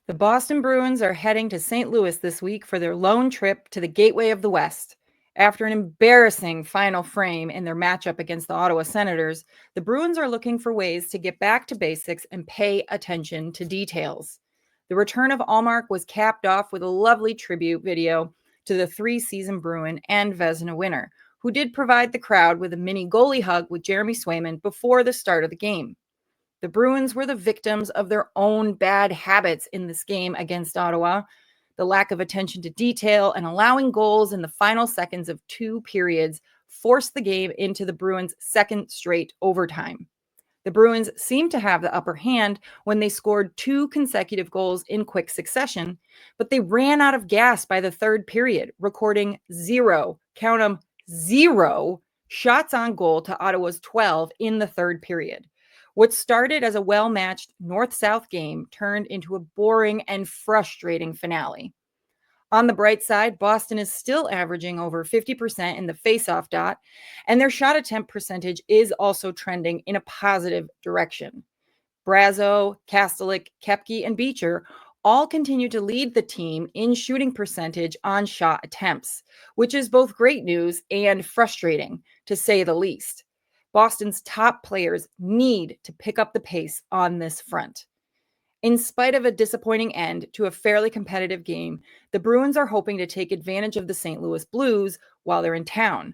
The Boston Bruins are heading to St. Louis this week for their lone trip to the Gateway of the West. After an embarrassing final frame in their matchup against the Ottawa Senators, the Bruins are looking for ways to get back to basics and pay attention to details. The return of Allmark was capped off with a lovely tribute video to the three-season Bruin and Vezina winner, who did provide the crowd with a mini goalie hug with Jeremy Swayman before the start of the game. The Bruins were the victims of their own bad habits in this game against Ottawa. The lack of attention to detail and allowing goals in the final seconds of two periods forced the game into the Bruins' second straight overtime. The Bruins seemed to have the upper hand when they scored two consecutive goals in quick succession, but they ran out of gas by the third period, recording zero, count them, zero shots on goal to Ottawa's 12 in the third period. What started as a well-matched North-South game turned into a boring and frustrating finale. On the bright side, Boston is still averaging over 50% in the faceoff dot, and their shot attempt percentage is also trending in a positive direction. Brazo, Kastelik, Kepke, and Beecher all continue to lead the team in shooting percentage on shot attempts, which is both great news and frustrating, to say the least. Boston's top players need to pick up the pace on this front. In spite of a disappointing end to a fairly competitive game, the Bruins are hoping to take advantage of the St. Louis Blues while they're in town.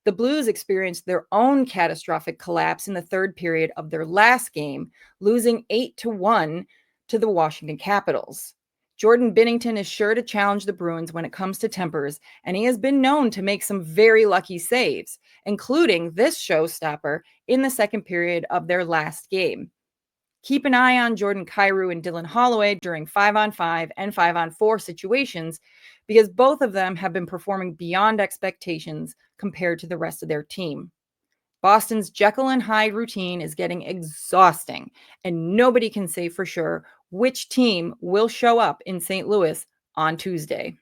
The Blues experienced their own catastrophic collapse in the third period of their last game, losing 8-1 to the Washington Capitals. Jordan Binnington is sure to challenge the Bruins when it comes to tempers, and he has been known to make some very lucky saves, including this showstopper in the second period of their last game. Keep an eye on Jordan Kyrou and Dylan Holloway during 5-on-5 and 5-on-4 situations, because both of them have been performing beyond expectations compared to the rest of their team. Boston's Jekyll and Hyde routine is getting exhausting, and nobody can say for sure which team will show up in St. Louis on Tuesday.